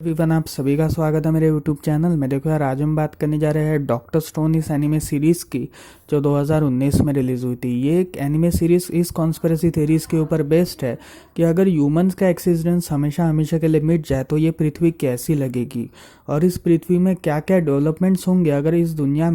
Everyone, आप सभी का स्वागत है मेरे यूट्यूब चैनल में। देखो यार, आज हम बात करने जा रहे हैं डॉक्टर स्टोन इस एनिमे सीरीज़ की जो 2019 में रिलीज़ हुई थी। ये एक एनिमे सीरीज़ इस कॉन्स्पिरेसी थ्योरीज के ऊपर बेस्ड है कि अगर ह्यूमंस का एक्सिस्टेंस हमेशा हमेशा के लिए मिट जाए तो ये पृथ्वी कैसी लगेगी और इस पृथ्वी में क्या क्या डेवलपमेंट्स होंगे अगर इस दुनिया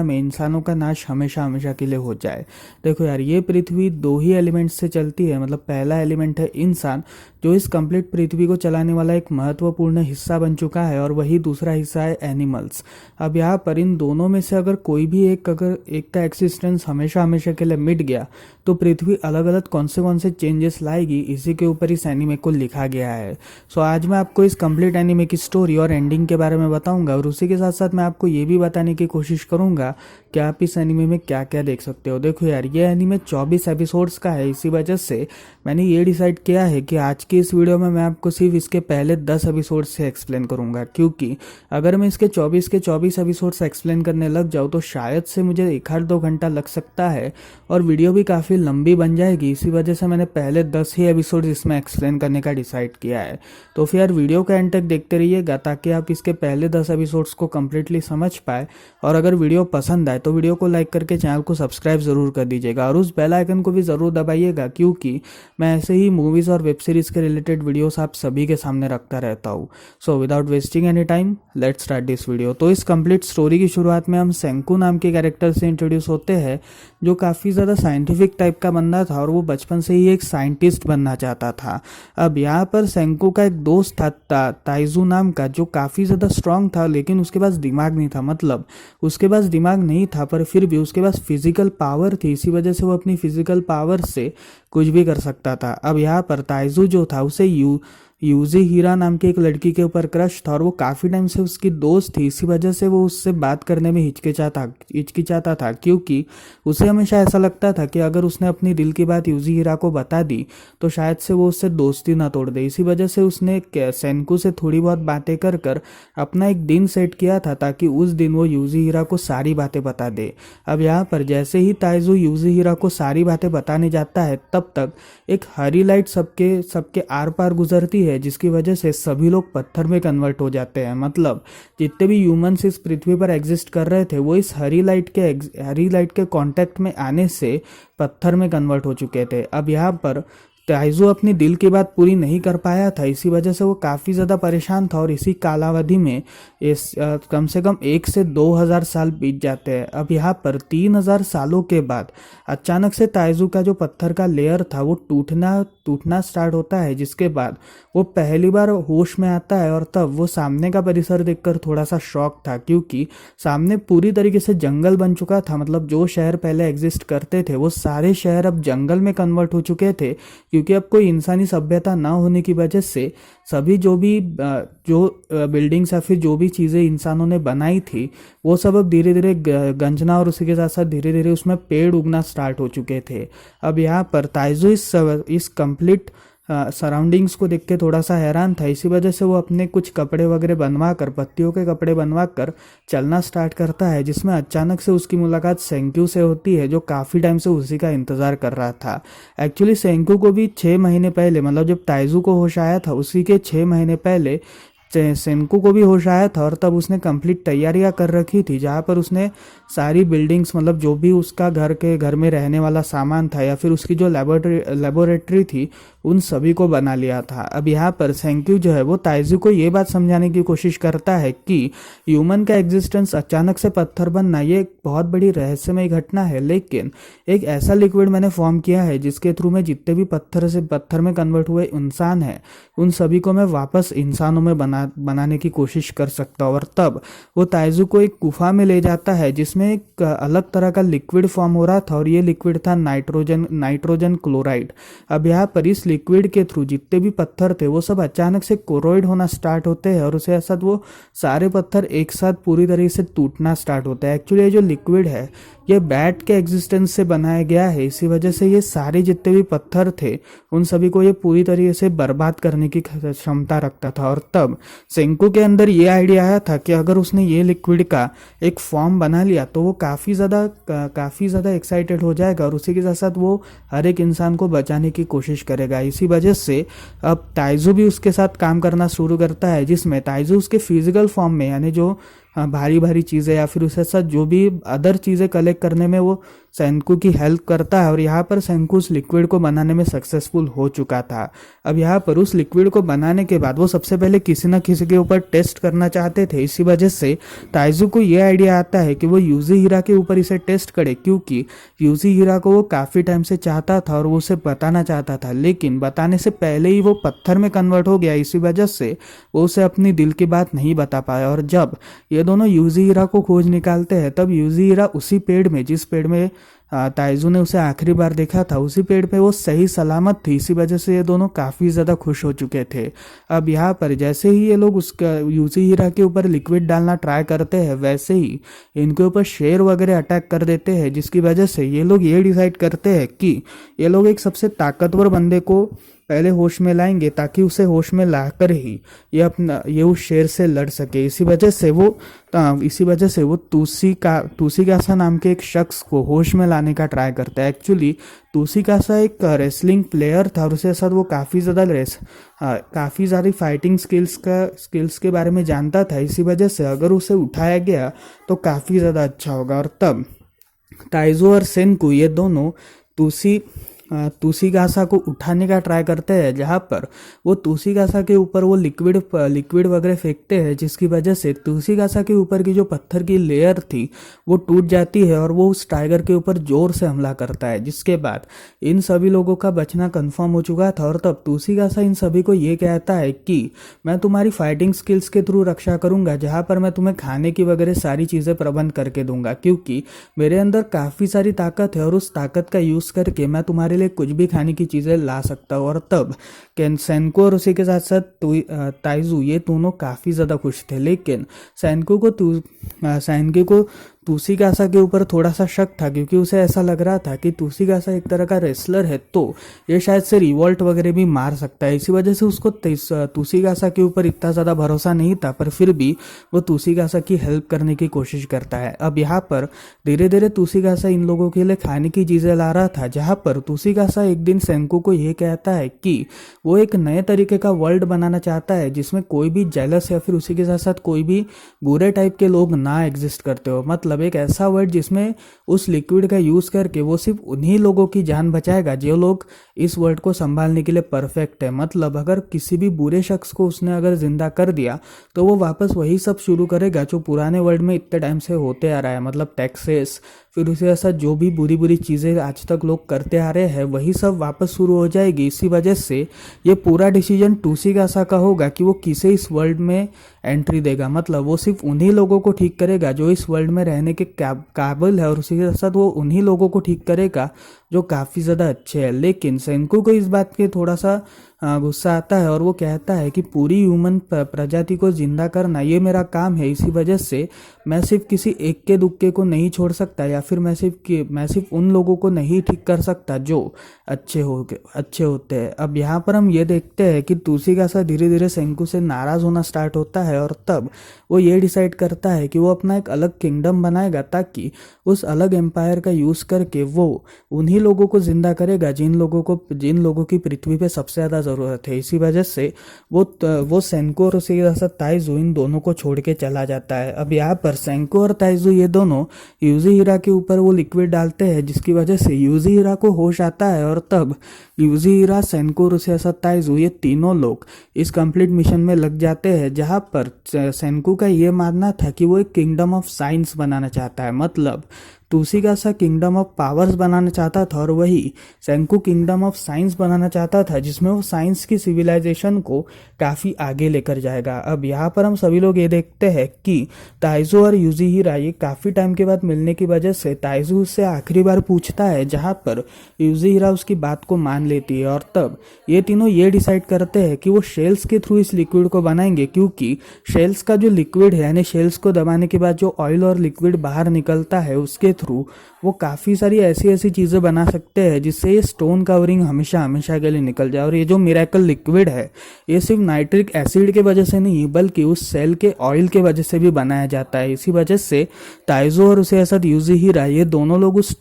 में इंसानों का नाश हमेशा हमेशा के लिए हो जाए। देखो यार, ये पृथ्वी दो ही एलिमेंट्स से चलती है। मतलब पहला एलिमेंट है इंसान, जो इस कंप्लीट पृथ्वी को चलाने वाला एक महत्वपूर्ण हिस्सा बन चुका है, और वही दूसरा हिस्सा है एनिमल्स। अब यहाँ पर इन दोनों में से अगर कोई भी अगर एक का एक्सिस्टेंस हमेशा हमेशा के लिए मिट गया तो पृथ्वी अलग अलग कौन से चेंजेस लाएगी, इसी के ऊपर इस एनीमे को लिखा गया है। सो आज मैं आपको इस कंप्लीट एनीमे की स्टोरी और एंडिंग के बारे में बताऊंगा, और उसी के साथ साथ मैं आपको ये भी बताने की कोशिश करूंगा कि आप इस एनीमे में क्या क्या देख सकते हो। देखो यार, ये एनीमे 24 एपिसोड्स का है, इसी वजह से मैंने ये डिसाइड किया है कि आज की इस वीडियो में मैं आपको सिर्फ इसके पहले 10 एपिसोड से एक्सप्लेन करूंगा, क्योंकि अगर मैं इसके 24 एपिसोड्स एक्सप्लेन करने लग जाऊँ तो शायद से मुझे 1-2 घंटा लग सकता है और वीडियो भी काफ़ी लंबी बन जाएगी। इसी वजह से मैंने पहले 10 ही एपिसोड इसमें एक्सप्लेन करने का डिसाइड किया है। तो फिर यार, वीडियो का एंड तक देखते रहिएगा ताकि आप इसके पहले 10 एपिसोड्स को कम्प्लीटली समझ पाए। और अगर वीडियो पसंद आए तो वीडियो को लाइक करके चैनल को सब्सक्राइब ज़रूर कर दीजिएगा और उस बेल आइकन को भी ज़रूर दबाइएगा, क्योंकि मैं ऐसे ही मूवीज़ और वेब सीरीज़ के रिलेटेड वीडियोस आप सभी के सामने रखता रहता हूँ। So without wasting any time, let's start this video. तो इस कंप्लीट स्टोरी की शुरुआत में हम सेंकू नाम के कैरेक्टर से इंट्रोड्यूस होते हैं, जो काफ़ी ज़्यादा साइंटिफिक टाइप का बंदा था और वो बचपन से ही एक साइंटिस्ट बनना चाहता था। अब यहाँ पर सेंकू का एक दोस्त था ताइजू नाम का, जो काफ़ी ज़्यादा स्ट्रांग था, लेकिन उसके पास दिमाग नहीं था। मतलब उसके पास दिमाग नहीं था पर फिर भी उसके पास फिजिकल पावर थी, इसी वजह से वो अपनी फिजिकल पावर से कुछ भी कर सकता था। अब यहाँ पर ताइजू जो था उसे यूजी हीरा नाम की एक लड़की के ऊपर क्रश था और वो काफ़ी टाइम से उसकी दोस्त थी, इसी वजह से वो उससे बात करने में हिचकिचाता था, क्योंकि उसे हमेशा ऐसा लगता था कि अगर उसने अपनी दिल की बात यूजी हीरा को बता दी तो शायद से वो उससे दोस्ती ना तोड़ दे। इसी वजह से उसने सेंकू से थोड़ी बहुत बातें कर अपना एक दिन सेट किया था ताकि उस दिन वो यूजी हीरा को सारी बातें बता दे। अब यहाँ पर जैसे ही ताइजू यूजी हीरा को सारी बातें बताने जाता है, तब तक एक हरी लाइट सबके आर पार गुजरती है, जिसकी वजह से सभी लोग पत्थर में कन्वर्ट हो जाते हैं। मतलब जितने भी ह्यूमंस इस पृथ्वी पर एग्जिस्ट कर रहे थे वो इस हरी लाइट के कांटेक्ट में आने से पत्थर में कन्वर्ट हो चुके थे। अब यहाँ पर ताइजू अपनी दिल की बात पूरी नहीं कर पाया था, इसी वजह से वो काफ़ी ज़्यादा परेशान था और इसी कालावधि में कम से कम 1 से 2,000 साल बीत जाते हैं। अब यहाँ पर 3,000 सालों के बाद अचानक से ताइजू का जो पत्थर का लेयर था वो टूटना स्टार्ट होता है, जिसके बाद वो पहली बार होश में आता है। और तब वो सामने का परिसर देखकर थोड़ा सा शॉक था, क्योंकि सामने पूरी तरीके से जंगल बन चुका था। मतलब जो शहर पहले एग्जिस्ट करते थे वो सारे शहर अब जंगल में कन्वर्ट हो चुके थे, क्योंकि अब कोई इंसानी सभ्यता ना होने की वजह से सभी जो बिल्डिंग्स या फिर जो भी चीज़ें इंसानों ने बनाई थी वो सब अब धीरे धीरे गंजना, और उसी के साथ साथ धीरे धीरे उसमें पेड़ उगना स्टार्ट हो चुके थे। अब यहाँ पर ताइजू इस कंप्लीट सराउंडिंग्स को देख के थोड़ा सा हैरान था, इसी वजह से वो अपने कुछ कपड़े वगैरह बनवा कर, पत्तियों के कपड़े बनवा कर चलना स्टार्ट करता है, जिसमें अचानक से उसकी मुलाकात सेंक्यू से होती है, जो काफ़ी टाइम से उसी का इंतज़ार कर रहा था। एक्चुअली सेंक्यू को भी 6 महीने पहले, मतलब जब ताइजू को होश आया था उसी के 6 महीने पहले सेंकू को भी होश आया था, और तब उसने कंप्लीट तैयारियां कर रखी थी, जहां पर उसने सारी बिल्डिंग्स, मतलब जो भी उसका घर में रहने वाला सामान था या फिर उसकी जो लेबोरेटरी थी, उन सभी को बना लिया था। अब यहाँ पर सेंक्यू जो है वो ताइजू को ये बात समझाने की कोशिश करता है कि ह्यूमन का एग्जिस्टेंस अचानक से पत्थर बनना ये एक बहुत बड़ी रहस्यमय घटना है, लेकिन एक ऐसा लिक्विड मैंने फॉर्म किया है जिसके थ्रू में जितने भी पत्थर में कन्वर्ट हुए इंसान हैं उन सभी को मैं वापस इंसानों में बनाने की कोशिश कर सकता हूँ। और तब वो ताइजू को एक गुफा में ले जाता है जिसमें एक अलग तरह का लिक्विड फॉर्म हो रहा था, और ये लिक्विड था नाइट्रोजन क्लोराइड। अब यहाँ पर इस लिक्विड के थ्रू जितने भी पत्थर थे वो सब अचानक से कोरोइड होना स्टार्ट होते हैं, और उसे साथ वो सारे पत्थर एक साथ पूरी तरीके से टूटना स्टार्ट होता है। एक्चुअली ये जो लिक्विड है ये बैट के एग्जिस्टेंस से बनाया गया है। इसी वजह से ये सारे जितने भी पत्थर थे उन सभी को ये पूरी तरीके से बर्बाद करने की क्षमता रखता था। और तब सेंको के अंदर ये आइडिया आया था कि अगर उसने ये लिक्विड का एक फॉर्म बना लिया तो वो काफ़ी ज़्यादा एक्साइटेड हो जाएगा और उसी के साथ साथ वो हर एक इंसान को बचाने की कोशिश करेगा। इसी वजह से अब ताइजू भी उसके साथ काम करना शुरू करता है, जिसमें ताइजू उसके फिजिकल फॉर्म में यानी जो भारी भारी चीज़ें या फिर उसके साथ जो भी अदर चीज़ें कलेक्ट करने में वो सेंकू की हेल्प करता है। और यहाँ पर सेंकू उस लिक्विड को बनाने में सक्सेसफुल हो चुका था। अब यहाँ पर उस लिक्विड को बनाने के बाद वो सबसे पहले किसी न किसी के ऊपर टेस्ट करना चाहते थे। इसी वजह से ताइजू को ये आइडिया आता है कि वो यूजी हीरा के ऊपर इसे टेस्ट करे, क्योंकि यूजी हीरा को वो काफ़ी टाइम से चाहता था और वो उसे बताना चाहता था, लेकिन बताने से पहले ही वो पत्थर में कन्वर्ट हो गया। इसी वजह से वो उसे अपनी दिल की बात नहीं बता पाया। और जब ये दोनों यूजी हीरा को खोज निकालते हैं तब यूजी हीरा उसी पेड़ में, जिस पेड़ में ताइजू ने उसे आखिरी बार देखा था, उसी पेड़ पे वो सही सलामत थी। इसी वजह से ये दोनों काफ़ी ज़्यादा खुश हो चुके थे। अब यहाँ पर जैसे ही ये लोग उसका यूजी हीरा के ऊपर लिक्विड डालना ट्राई करते हैं, वैसे ही इनके ऊपर शेर वगैरह अटैक कर देते हैं, जिसकी वजह से ये लोग ये डिसाइड करते हैं कि ये लोग एक सबसे ताकतवर बंदे को पहले होश में लाएंगे ताकि उसे होश में लाकर ही ये उस शेर से लड़ सके। इसी वजह से वो तूसीकासा नाम के एक शख्स को होश में लाने का ट्राई करता है। एक्चुअली तूसीकासा एक रेसलिंग प्लेयर था और उसके साथ वो काफ़ी सारी फाइटिंग स्किल्स के बारे में जानता था। इसी वजह से अगर उसे उठाया गया तो काफ़ी ज़्यादा अच्छा होगा। और तब ताइजू और सेंकू ये दोनों तूसीकासा को उठाने का ट्राई करते हैं, जहाँ पर वो तूसीकासा के ऊपर वो लिक्विड वगैरह फेंकते हैं, जिसकी वजह से तूसीकासा के ऊपर की जो पत्थर की लेयर थी वो टूट जाती है और वो उस टाइगर के ऊपर जोर से हमला करता है। जिसके बाद इन सभी लोगों का बचना कंफर्म हो चुका था। और तब तूसीकासा इन सभी को ये कहता है कि मैं तुम्हारी फाइटिंग स्किल्स के थ्रू रक्षा करूंगा, जहाँ पर मैं तुम्हें खाने की वगैरह सारी चीज़ें प्रबंध करके दूंगा, क्योंकि मेरे अंदर काफ़ी सारी ताकत है और उस ताकत का यूज़ करके मैं तुम्हारे लिए कुछ भी खाने की चीज़ें ला सकता हूँ। और तब सेंको और उसी के साथ साथ ताइजू ये दोनों काफ़ी ज़्यादा खुश थे, लेकिन सेंको को तूसीकासा के ऊपर थोड़ा सा शक था, क्योंकि उसे ऐसा लग रहा था कि तूसीकासा एक तरह का रेसलर है तो ये शायद से रिवॉल्ट वगैरह भी मार सकता है। इसी वजह से उसको तूसीकासा के ऊपर इतना ज़्यादा भरोसा नहीं था, पर फिर भी वो तूसीकासा की हेल्प करने की कोशिश करता है। अब यहाँ पर धीरे धीरे तूसीकासा इन लोगों के लिए खाने की चीज़ें ला रहा था, जहाँ पर तूसीकासा एक दिन सेंको को ये कहता है कि वो एक नए तरीके का वर्ल्ड बनाना चाहता है जिसमें कोई भी जेलस या फिर उसी के साथ साथ कोई भी बुरे टाइप के लोग ना एग्जिस्ट करते हो। मतलब एक ऐसा वर्ल्ड जिसमें उस लिक्विड का यूज करके वो सिर्फ उन्हीं लोगों की जान बचाएगा जो लोग इस वर्ल्ड को संभालने के लिए परफेक्ट है। मतलब अगर किसी भी बुरे शख्स को उसने अगर जिंदा कर दिया तो वो वापस वही सब शुरू करेगा जो पुराने वर्ल्ड में इतने टाइम से होते आ रहा है। मतलब टैक्सेस, फिर उसी ऐसा जो भी बुरी बुरी चीज़ें आज तक लोग करते आ रहे हैं वही सब वापस शुरू हो जाएगी। इसी वजह से ये पूरा डिसीजन तूसीकासा का होगा कि वो किसे इस वर्ल्ड में एंट्री देगा। मतलब वो सिर्फ उन्हीं लोगों को ठीक करेगा जो इस वर्ल्ड में रहने के काबिल है और उसी के साथ वो उन्हीं लोगों को ठीक करेगा जो काफ़ी ज़्यादा अच्छे हैं। लेकिन सेंको को इस बात के थोड़ा सा गुस्सा आता है और वो कहता है कि पूरी ह्यूमन प्रजाति को जिंदा करना ये मेरा काम है। इसी वजह से मैं सिर्फ किसी एक के दुक्के को नहीं छोड़ सकता, या फिर मैं सिर्फ उन लोगों को नहीं ठीक कर सकता जो अच्छे होते हैं। अब यहाँ पर हम ये देखते हैं कि तूसीकासा धीरे धीरे सेंको से नाराज़ होना स्टार्ट होता है और तब वो ये डिसाइड करता है कि वो अपना एक अलग किंगडम बनाएगा ताकि उस अलग एम्पायर का यूज़ करके वो उन्हीं लोगों को जिंदा करेगा जिन लोगों की पृथ्वी पे सबसे ज़्यादा ज़रूरत है। इसी वजह से वो सेंको और उसी के साथ ताइजू इन दोनों को छोड़ के चला जाता है। अब यहाँ पर सेंको और ताइजू ये दोनों यूजी हीरा के ऊपर वो लिक्विड डालते हैं, जिसकी वजह से यूजी हीरा को होश आता है और तब यूजी हीरा, सेंको और उसी के साथ ताइजू ये तीनों लोग इस कंप्लीट मिशन में लग जाते हैं, जहाँ पर सेंको का ये मानना था कि वो एक किंगडम ऑफ साइंस बनाना चाहता है। मतलब तूसीकासा किंगडम ऑफ पावर्स बनाना चाहता था और वही सेंको किंगडम ऑफ साइंस बनाना चाहता था, जिसमें वो साइंस की सिविलाइजेशन को काफ़ी आगे लेकर जाएगा। अब यहाँ पर हम सभी लोग ये देखते हैं कि ताइजू और यूजी हीरा ये काफ़ी टाइम के बाद मिलने की वजह से ताइजू उससे आखिरी बार पूछता है, जहाँ पर यूजी हीरा उसकी बात को मान लेती है और तब ये तीनों ये डिसाइड करते हैं कि वो शेल्स के थ्रू इस लिक्विड को बनाएंगे, क्योंकि शेल्स का जो लिक्विड है यानी शेल्स को दबाने के बाद जो ऑयल और लिक्विड बाहर निकलता है उसके थ्रू वो काफ़ी सारी ऐसी ऐसी चीज़ें बना सकते हैं जिससे ये स्टोन कवरिंग हमेशा हमेशा के लिए निकल जाए। और ये जो मिरेकल लिक्विड है ये सिर्फ नाइट्रिक एसिड के वजह से नहीं बल्कि उस सेल के ऑयल के वजह से भी बनाया जाता है। इसी वजह से ताइजो और उसे साथ यूजी हीरा ये दोनों लोग उस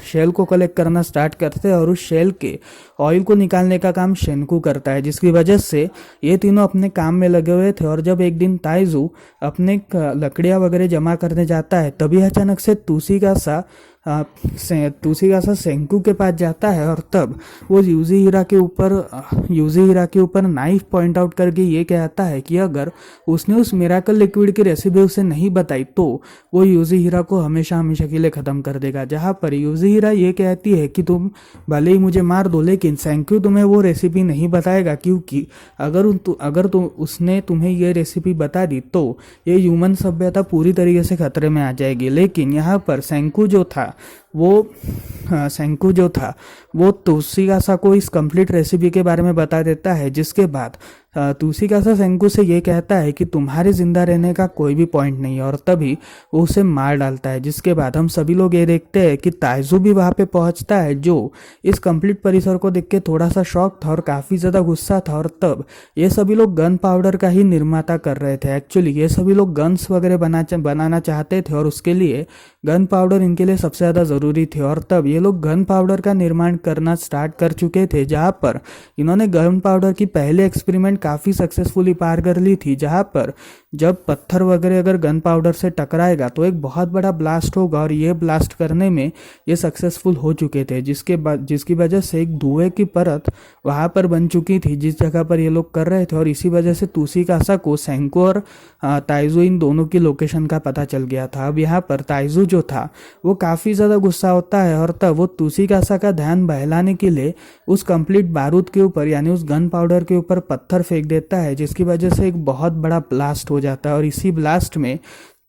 शेल को कलेक्ट करना स्टार्ट करते हैं और उस शेल के ऑयल को निकालने का काम शेनकू करता है, जिसकी वजह से ये तीनों अपने काम में लगे हुए थे। और जब एक दिन ताइजू अपने लकड़ियाँ वगैरह जमा करने जाता है तभी अचानक से तुसिकासा सेंकू के पास जाता है और तब वो यूजी हीरा के ऊपर नाइफ पॉइंट आउट करके ये कहता है कि अगर उसने उस मिरेकल लिक्विड की रेसिपी उसे नहीं बताई तो वो यूजी हीरा को हमेशा हमेशा के लिए ख़त्म कर देगा। जहाँ पर यूजी हीरा ये कहती है कि तुम भले ही मुझे मार दो लेकिन सेंकू तुम्हें वो रेसिपी नहीं बताएगा, क्योंकि अगर उसने तुम्हें ये रेसिपी बता दी तो ये ह्यूमन सभ्यता पूरी तरीके से खतरे में आ जाएगी। लेकिन यहाँ पर सेंकू जो था वो तुसिकासा को इस कंप्लीट रेसिपी के बारे में बता देता है, जिसके बाद तुसिकासा सेंकू से ये कहता है कि तुम्हारे जिंदा रहने का कोई भी पॉइंट नहीं है और तभी वो उसे मार डालता है। जिसके बाद हम सभी लोग ये देखते हैं कि ताइजू भी वहाँ पे पहुँचता है, जो इस कंप्लीट परिसर को देख के थोड़ा सा शॉक था और काफ़ी ज़्यादा गुस्सा था। और तब ये सभी लोग गन पाउडर का ही निर्माता कर रहे थे। एक्चुअली ये सभी लोग गन्स वगैरह बनाना चाहते थे और उसके लिए गन पाउडर इनके लिए सबसे ज़्यादा ज़रूरी थे। और तब ये लोग गन पाउडर का निर्माण करना स्टार्ट कर चुके थे, जहाँ पर इन्होंने गन पाउडर की पहले एक्सपेरिमेंट काफ़ी सक्सेसफुली पार कर ली थी, जहाँ पर जब पत्थर वगैरह अगर गन पाउडर से टकराएगा तो एक बहुत बड़ा ब्लास्ट होगा और ये ब्लास्ट करने में ये सक्सेसफुल हो चुके थे, जिसकी वजह से एक धुएं की परत वहाँ पर बन चुकी थी जिस जगह पर ये लोग कर रहे थे। और इसी वजह से तुसिकासा को सेंको और ताइजू इन दोनों की लोकेशन का पता चल गया था। अब यहाँ पर ताइजू जो था वो काफ़ी ज़्यादा गुस्सा होता है और तब वो तुसिकासा का ध्यान बहलाने के लिए उस कंप्लीट बारूद के ऊपर यानी उस गन पाउडर के ऊपर पत्थर फेंक देता है, जिसकी वजह से एक बहुत बड़ा ब्लास्ट हो जाता है। और इसी ब्लास्ट में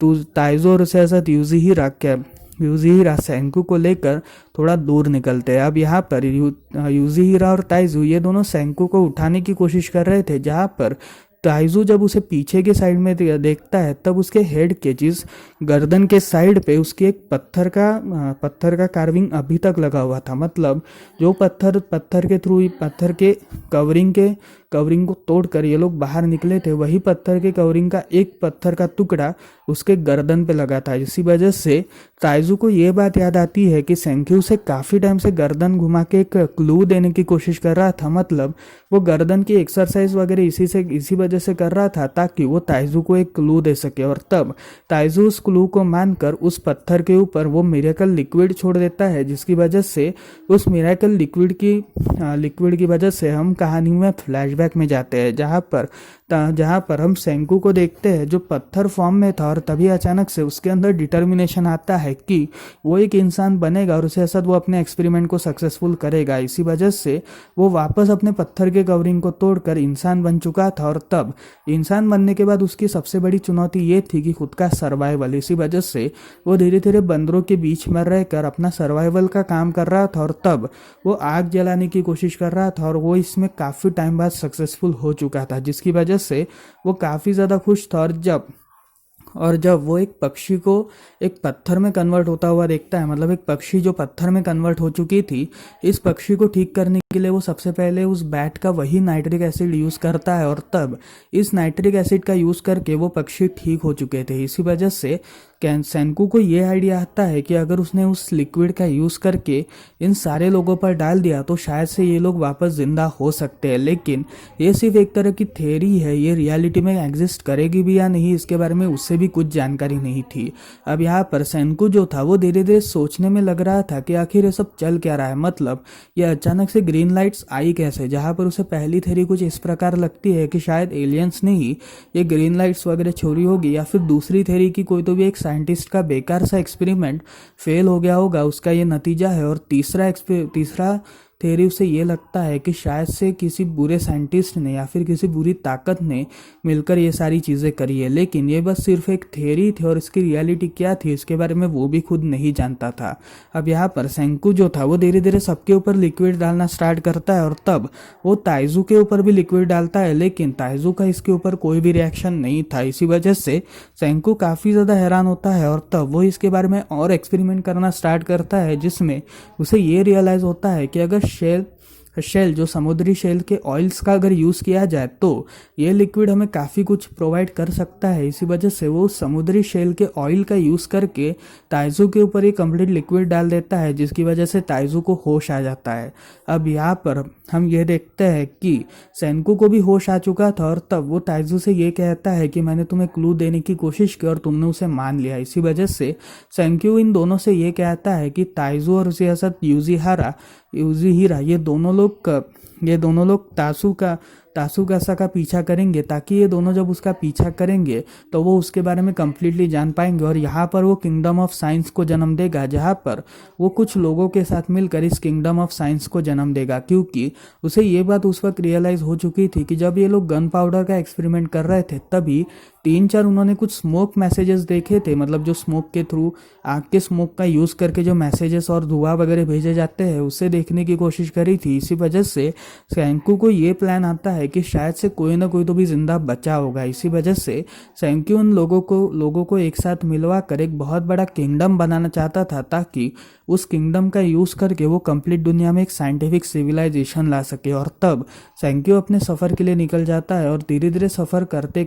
ताइजो और उसके साथ यूजी हीरा सेंकू को लेकर थोड़ा दूर निकलते हैं। अब यहाँ पर यूजी हीरा और ताइजू ये दोनों सेंकू को उठाने की कोशिश कर रहे थे, जहाँ पर ताइजू जब उसे पीछे के साइड में देखता है तब उसके हेड के जिस गर्दन के साइड पे उसके एक पत्थर का कार्विंग अभी तक लगा हुआ था। मतलब जो पत्थर के थ्रू पत्थर के कवरिंग को तोड़कर ये लोग बाहर निकले थे, वही पत्थर के कवरिंग का एक पत्थर का टुकड़ा उसके गर्दन पे लगा था। इसी वजह से ताइजू को ये बात याद आती है कि सेंक्यू से काफ़ी टाइम से गर्दन घुमा के एक क्लू देने की कोशिश कर रहा था। मतलब वो गर्दन की एक्सरसाइज वगैरह इसी वजह से कर रहा था ताकि वो ताइजू को एक क्लू दे सके। और तब ताइजू उस क्लू को मानकर उस पत्थर के ऊपर वो मिरेकल लिक्विड छोड़ देता है, जिसकी वजह से उस मिरेकल लिक्विड की वजह से हम कहानी में फ्लैशबैक में जाते हैं, जहाँ पर हम सेंकू को देखते हैं जो पत्थर फॉर्म में था और तभी अचानक से उसके अंदर डिटर्मिनेशन आता है कि वो एक इंसान बनेगा और उसके साथ वो अपने एक्सपेरिमेंट को सक्सेसफुल करेगा। इसी वजह से वो वापस अपने पत्थर के कवरिंग को तोड़कर इंसान बन चुका था। और तब इंसान बनने के बाद उसकी सबसे बड़ी चुनौती ये थी कि खुद का सर्वाइवल। इसी वजह से वो धीरे धीरे बंदरों के बीच में रहकर अपना सर्वाइवल का काम कर रहा था और तब वो आग जलाने की कोशिश कर रहा था और वो इसमें काफ़ी टाइम बाद सक्सेसफुल हो चुका था, जिसकी वजह से वो काफ़ी ज़्यादा खुश था। और जब वो एक पक्षी को एक पत्थर में कन्वर्ट होता हुआ देखता है, मतलब एक पक्षी जो पत्थर में कन्वर्ट हो चुकी थी, इस पक्षी को ठीक करने के लिए वो सबसे पहले उस बैट का वही नाइट्रिक एसिड यूज़ करता है और तब इस नाइट्रिक एसिड का यूज़ करके वो पक्षी ठीक हो चुके थे। इसी वजह से सेंकू को ये आइडिया आता है कि अगर उसने उस लिक्विड का यूज़ करके इन सारे लोगों पर डाल दिया तो शायद से ये लोग वापस ज़िंदा हो सकते हैं। लेकिन ये सिर्फ एक तरह की थ्योरी है, ये रियलिटी में एग्जिस्ट करेगी भी या नहीं इसके बारे में उससे भी कुछ जानकारी नहीं थी। अब यहाँ पर सेंकू जो था वो धीरे धीरे सोचने में लग रहा था कि आखिर ये सब चल क्या रहा है, मतलब ये अचानक से ग्रीन लाइट्स आई कैसे। जहाँ पर उसे पहली थ्योरी कुछ इस प्रकार लगती है कि शायद एलियंस ने ही ये ग्रीन लाइट्स वगैरह छोड़ी होगी, या फिर दूसरी थ्योरी की कोई तो भी एक साइंटिस्ट का बेकार सा एक्सपेरिमेंट फेल हो गया होगा, उसका ये नतीजा है। और तीसरा थ्योरी उसे ये लगता है कि शायद से किसी बुरे साइंटिस्ट ने या फिर किसी बुरी ताकत ने मिलकर ये सारी चीज़ें करी है, लेकिन ये बस सिर्फ एक थ्योरी थी और इसकी रियलिटी क्या थी इसके बारे में वो भी खुद नहीं जानता था। अब यहाँ पर सेंकू जो था वो धीरे धीरे सबके ऊपर लिक्विड डालना स्टार्ट करता है और तब वो ताइजू के ऊपर भी लिक्विड डालता है, लेकिन ताइजू का इसके ऊपर कोई भी रिएक्शन नहीं था। इसी वजह से सेंकू काफ़ी ज़्यादा हैरान होता है और तब वो इसके बारे में और एक्सपेरिमेंट करना स्टार्ट करता है, जिसमें उसे ये रियलाइज़ होता है कि अगर शेल जो समुद्री शेल के ऑयल्स का अगर यूज़ किया जाए तो ये लिक्विड हमें काफ़ी कुछ प्रोवाइड कर सकता है। इसी वजह से वो समुद्री शेल के ऑयल का यूज़ करके ताइजू के ऊपर ही कंप्लीट लिक्विड डाल देता है, जिसकी वजह से ताइजू को होश आ जाता है। अब यहाँ पर हम ये देखते हैं कि सेंकू को भी होश आ चुका था और तब वो ताइजू से ये कहता है कि मैंने तुम्हें क्लू देने की कोशिश की और तुमने उसे मान लिया। इसी वजह से सेंकू इन दोनों से ये कहता है कि ताइजू और उसके साथ यूजीहिरा ये दोनों लोग तासुगासा का पीछा करेंगे, ताकि ये दोनों जब उसका पीछा करेंगे तो वो उसके बारे में कम्प्लीटली जान पाएंगे और यहाँ पर वो किंगडम ऑफ साइंस को जन्म देगा, जहाँ पर वो कुछ लोगों के साथ मिलकर इस किंगडम ऑफ साइंस को जन्म देगा। क्योंकि उसे ये बात उस वक्त रियलाइज़ हो चुकी थी कि जब ये लोग गन पाउडर का एक्सपेरिमेंट कर रहे थे तभी 3-4 उन्होंने कुछ स्मोक मैसेजेस देखे थे, मतलब जो स्मोक के थ्रू आग के स्मोक का यूज़ करके जो मैसेजेस और धुआं वगैरह भेजे जाते हैं उसे देखने की कोशिश करी थी। इसी वजह से सेंकू को ये प्लान आता है कि शायद से कोई ना कोई तो भी जिंदा बचा होगा। इसी वजह से सेंकू उन लोगों को एक साथ मिलवा कर एक बहुत बड़ा किंगडम बनाना चाहता था, ताकि उस किंगडम का यूज़ करके वो कंप्लीट दुनिया में एक साइंटिफिक सिविलाइजेशन ला सके। और तब सेंकू अपने सफ़र के लिए निकल जाता है और धीरे धीरे सफ़र करते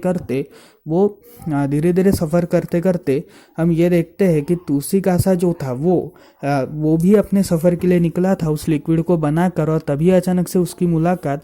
करते हम ये देखते हैं कि तुसिकासा जो था वो भी अपने सफ़र के लिए निकला था उस लिक्विड को बनाकर, और तभी अचानक से उसकी मुलाकात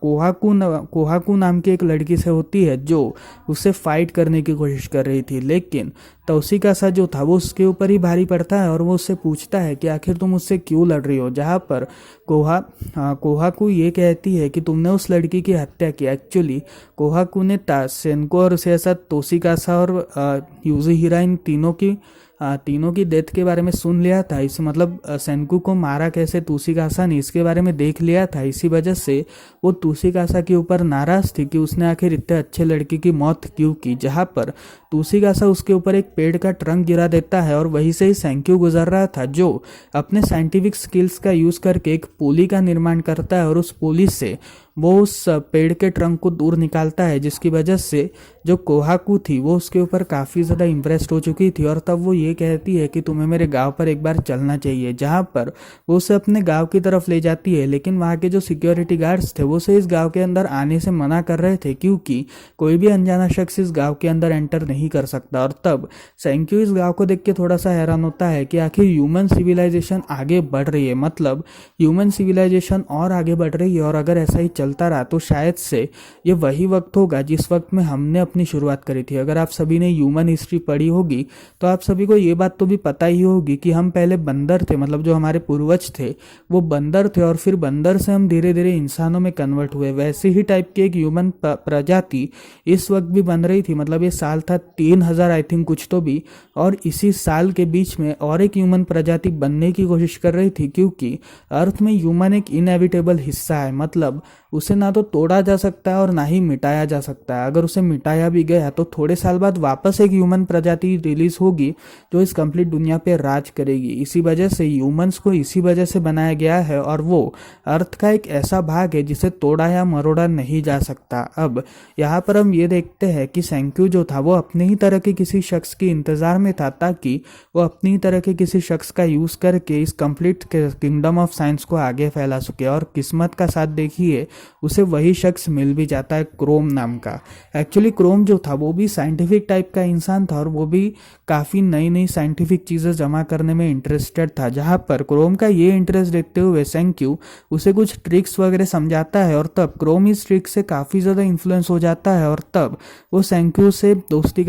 कोहाकू नाम की एक लड़की से होती है जो उससे फाइट करने की कोशिश कर रही थी। लेकिन तौसिकासा जो था वो उसके ऊपर ही भारी पड़ता है और वो उससे पूछता है कि आखिर तुम उससे क्यों लड़ रही हो, जहाँ पर कोहाकू ये कहती है कि तुमने उस लड़की की हत्या की। एक्चुअली कोहाकू ने सेनको और उसके साथ तौसिकासा और यूजीहिरा इन तीनों की डेथ के बारे में सुन लिया था। इस मतलब सेंकू को मारा कैसे तुसिकासा ने इसके बारे में देख लिया था। इसी वजह से वो तुसिकासा के ऊपर नाराज थी कि उसने आखिर इतने अच्छे लड़की की मौत क्यों की, जहाँ पर तुसिकासा उसके ऊपर एक पेड़ का ट्रंक गिरा देता है और वहीं से ही सेंकू गुजर रहा था, जो अपने साइंटिफिक स्किल्स का यूज़ करके एक पुली का निर्माण करता है और उस पुली से वो उस पेड़ के ट्रंक को दूर निकालता है, जिसकी वजह से जो कोहाकू थी वो उसके ऊपर काफ़ी ज़्यादा इम्प्रेस्ड हो चुकी थी और तब वो ये कहती है कि तुम्हें मेरे गांव पर एक बार चलना चाहिए, जहाँ पर वो उसे अपने गांव की तरफ ले जाती है। लेकिन वहाँ के जो सिक्योरिटी गार्ड्स थे वो उसे इस गांव के अंदर आने से मना कर रहे थे, क्योंकि कोई भी अनजाना शख्स इस गांव के अंदर एंटर नहीं कर सकता। और तब सेंक्यू इस गांव को देख के थोड़ा सा हैरान होता है कि आखिर ह्यूमन सिविलाइजेशन आगे बढ़ रही है, मतलब ह्यूमन सिविलाइजेशन और आगे बढ़ रही है, और अगर ऐसा ही चलता रहा तो शायद से ये वही वक्त होगा जिस वक्त में हमने अपनी शुरुआत करी थी। अगर आप सभी ने ह्यूमन हिस्ट्री पढ़ी होगी तो आप सभी को ये बात तो भी पता ही होगी कि हम पहले बंदर थे, मतलब जो हमारे पूर्वज थे वो बंदर थे और फिर बंदर से हम धीरे धीरे इंसानों में कन्वर्ट हुए। वैसे ही टाइप की एक ह्यूमन प्रजाति इस वक्त भी बन रही थी, मतलब ये साल था 3000 आई थिंक कुछ तो भी, और इसी साल के बीच में और एक ह्यूमन प्रजाति बनने की कोशिश कर रही थी, क्योंकि अर्थ में ह्यूमन एक इनएविटेबल हिस्सा है, मतलब उसे ना तो तोड़ा जा सकता है और ना ही मिटाया जा सकता है। अगर उसे मिटाया भी गया तो थोड़े साल बाद वापस एक ह्यूमन प्रजाति रिलीज होगी जो इस कंप्लीट दुनिया पे राज करेगी। इसी वजह से ह्यूमंस को इसी वजह से बनाया गया है और वो अर्थ का एक ऐसा भाग है जिसे तोड़ा या मरोड़ा नहीं जा सकता। अब यहाँ पर हम ये देखते हैं कि सेंक्यू जो था वो अपने ही तरह के किसी शख्स के इंतजार में था, ताकि वो अपनी तरह के किसी शख्स का यूज करके इस कंप्लीट किंगडम ऑफ साइंस को आगे फैला सके। और किस्मत का साथ देखिए उसे वही शख्स मिल भी जाता है, क्रोम नाम का। एक्चुअली क्रोम जो था वो भी साइंटिफिक टाइप का इंसान था और वो भी काफ़ी नई नई साइंटिफिक चीज़ें जमा करने में इंटरेस्टेड था, जहाँ पर क्रोम का ये इंटरेस्ट देखते हुए सेंक्यू उसे कुछ ट्रिक्स वगैरह समझाता है और तब क्रोम इस ट्रिक से काफ़ी ज़्यादा इन्फ्लुएंस हो जाता है और तब वो सेंक्यू से दोस्ती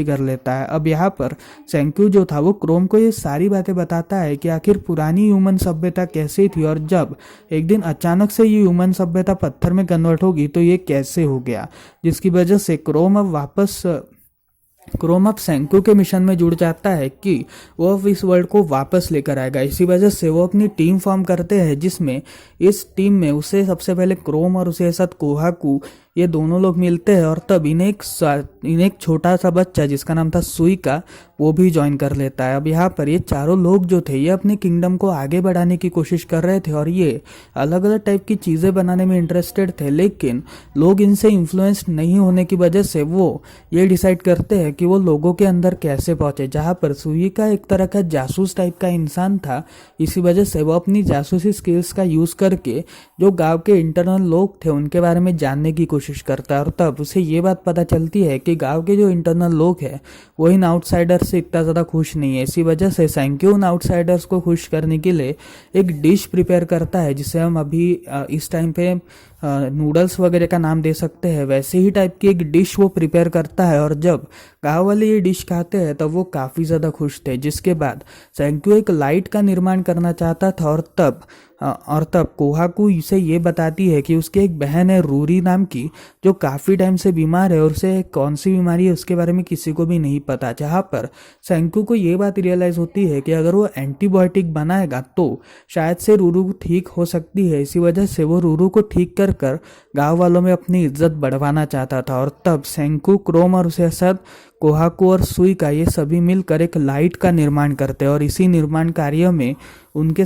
कर लेता है। अब यहाँ पर सेंक्यू जो था वो क्रोम को ये सारी बातें बताता है कि आखिर पुरानी ह्यूमन सभ्यता कैसी थी और जब एक दिन अचानक से ये ह्यूमन सभ्यता पत्थर में कन्वर्ट होगी तो ये कैसे हो गया, जिसकी वजह से क्रोम अब वापस क्रोम अब सेंकू के मिशन में जुड़ जाता है कि वो अब इस वर्ल्ड को वापस लेकर आएगा। इसी वजह से वो अपनी टीम फॉर्म करते हैं, जिसमें इस टीम में उसे सबसे पहले क्रोम और उसके साथ कोहाकू ये दोनों लोग मिलते हैं, और तब इन्हें एक छोटा सा बच्चा जिसका नाम था सुइका वो भी ज्वाइन कर लेता है। अब यहाँ पर ये चारों लोग जो थे ये अपने किंगडम को आगे बढ़ाने की कोशिश कर रहे थे, और ये अलग अलग टाइप की चीज़ें बनाने में इंटरेस्टेड थे, लेकिन लोग इनसे इन्फ्लुएंस्ड नहीं होने की वजह से वो ये डिसाइड करते हैं कि वो लोगों के अंदर कैसे पहुंचे। जहाँ पर सुइका एक तरह का जासूस टाइप का इंसान था, इसी वजह से वो अपनी जासूसी स्किल्स का यूज़ करके जो गांव के इंटरनल लोग थे उनके बारे में जानने की कोशिश करता है, और तब उसे ये बात पता चलती है कि गांव के जो इंटरनल लोग हैं वो इन आउटसाइडर से इतना ज़्यादा खुश नहीं है। इसी वजह से सेंक्यू उन आउटसाइडर्स को खुश करने के लिए एक डिश प्रिपेयर करता है, जिसे हम अभी इस टाइम पे नूडल्स वगैरह का नाम दे सकते हैं। वैसे ही टाइप की एक डिश वो प्रिपेयर करता है, और जब गाँव वाले ये डिश खाते हैं तब वो काफ़ी ज़्यादा खुश थे। जिसके बाद सेंक्यू एक लाइट का निर्माण करना चाहता था, और तब कोहाकू इसे ये बताती है कि उसकी एक बहन है रूरी नाम की, जो काफ़ी टाइम से बीमार है, और उसे कौन सी बीमारी है उसके बारे में किसी को भी नहीं पता। जहाँ पर सेंक्यू को ये बात रियलाइज़ होती है कि अगर वो एंटीबायोटिक बनाएगा तो शायद से रूरू ठीक हो सकती है। इसी वजह से वो रूरू को ठीक कर गाँव वालों में अपनी इज्जत बढ़वाना चाहता था, और तब सेंक्यू, क्रोम और उसके साथ कोहाकू और सुइका ये सभी मिलकर एक लाइट का निर्माण करते हैं, और इसी निर्माण कार्य में उनके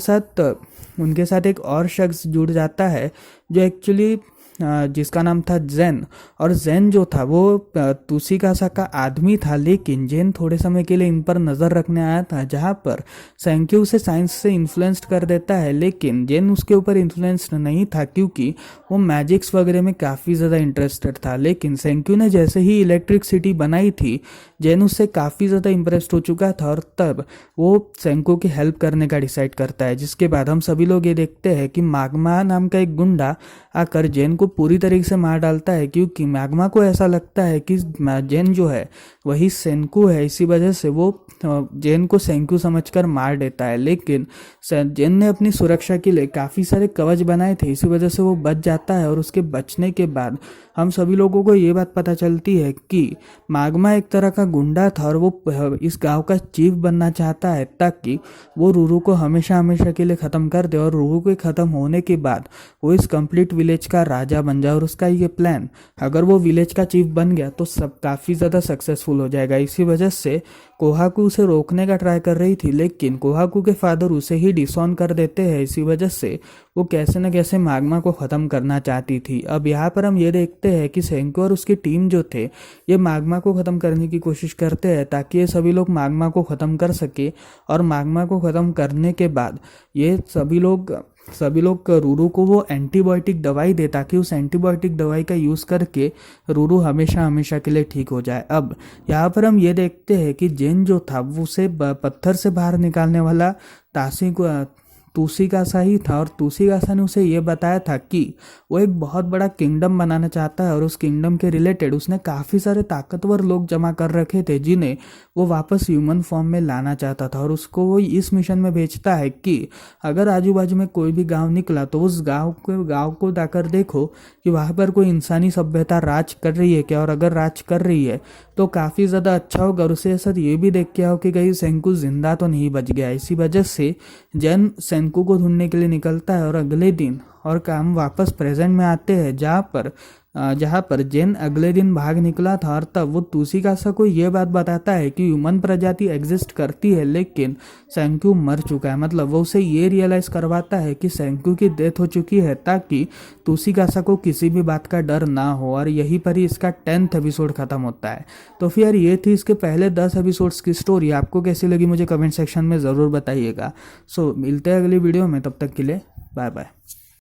साथ एक और शख्स जुड़ जाता है जो एक्चुअली जिसका नाम था जेन। और जेन जो था वो तुसिकासा का आदमी था, लेकिन जेन थोड़े समय के लिए इन पर नज़र रखने आया था, जहाँ पर सेंक्यू उसे साइंस से इन्फ्लुएंस्ड कर देता है, लेकिन जेन उसके ऊपर इन्फ्लुएंस्ड नहीं था क्योंकि वो मैजिक्स वगैरह में काफ़ी ज़्यादा इंटरेस्टेड था। लेकिन सेंक्यू ने जैसे ही इलेक्ट्रिसिटी बनाई थी, जेन उससे काफ़ी ज़्यादा इंप्रेस्ड हो चुका था, और तब वो सेंक्यू की हेल्प करने का डिसाइड करता है। जिसके बाद हम सभी लोग ये देखते हैं कि मैग्मा नाम का एक गुंडा आकर जेन को पूरी तरीके से मार डालता है, क्योंकि मैग्मा को ऐसा लगता है कि जेन जो है वही सेंकू है। इसी वजह से वो जेन को सेंकू समझकर मार देता है, लेकिन जेन ने अपनी सुरक्षा के लिए काफ़ी सारे कवच बनाए थे, इसी वजह से वो बच जाता है। और उसके बचने के बाद हम सभी लोगों को ये बात पता चलती है कि मैग्मा एक तरह का गुंडा था, और वो इस गांव का चीफ बनना चाहता है ताकि वो रूरू को हमेशा हमेशा के लिए ख़त्म कर दे, और रूरू के ख़त्म होने के बाद वो इस कंप्लीट विलेज का राजा बन जाए। और उसका ये प्लान, अगर वो विलेज का चीफ बन गया तो सब काफ़ी ज़्यादा सक्सेसफुल हो जाएगा। इसी वजह से कोहाकू उसे रोकने का ट्राई कर रही थी, लेकिन कोहाकू के फादर उसे ही डिसऑन कर देते हैं। इसी वजह से वो कैसे न कैसे मैग्मा को ख़त्म करना चाहती थी। अब यहाँ पर हम ये देखते हैं कि सेंको और उसकी टीम जो थे ये मैग्मा को ख़त्म करने की कोशिश करते हैं, ताकि ये सभी लोग मैग्मा को ख़त्म कर सके। और मैग्मा को ख़त्म करने के बाद ये सभी लोग रूरू को वो एंटीबायोटिक दवाई दे, ताकि उस एंटीबायोटिक दवाई का यूज़ करके रूरू हमेशा हमेशा के लिए ठीक हो जाए। अब यहाँ पर हम ये देखते हैं कि जेन जो था वो उसे पत्थर से बाहर निकालने वाला तुसिकासा ही था, और तुसिकासा ने उसे ये बताया था कि वो एक बहुत बड़ा किंगडम बनाना चाहता है, और उस किंगडम के रिलेटेड उसने काफ़ी सारे ताकतवर लोग जमा कर रखे थे जिन्हें वो वापस ह्यूमन फॉर्म में लाना चाहता था। और उसको वो इस मिशन में भेजता है कि अगर आजू बाजू में कोई भी गांव निकला तो उस गांव को जाकर देखो कि वहाँ पर कोई इंसानी सभ्यता राज कर रही है क्या, और अगर राज कर रही है तो काफ़ी ज़्यादा अच्छा होगा। और उसके साथ ये भी देख के आओ कि कहीं सेंकू जिंदा तो नहीं बच गया। इसी वजह से जेन सेंकू को ढूंढने के लिए निकलता है, और अगले दिन और काम वापस प्रेजेंट में आते हैं, जहाँ पर जेन अगले दिन भाग निकला था। और तब वो तुसिकासा को ये बात बताता है कि ह्यूमन प्रजाति एग्जिस्ट करती है, लेकिन सेंक्यू मर चुका है। मतलब वो उसे ये रियलाइज़ करवाता है कि सेंक्यू की डेथ हो चुकी है, ताकि तुसिकासा को किसी भी बात का डर ना हो। और यहीं पर ही इसका 10th एपिसोड खत्म होता है। तो फिर ये थी इसके पहले 10 एपिसोड्स की स्टोरी। आपको कैसी लगी मुझे कमेंट सेक्शन में ज़रूर बताइएगा। सो मिलते हैं अगली वीडियो में, तब तक के लिए बाय बाय।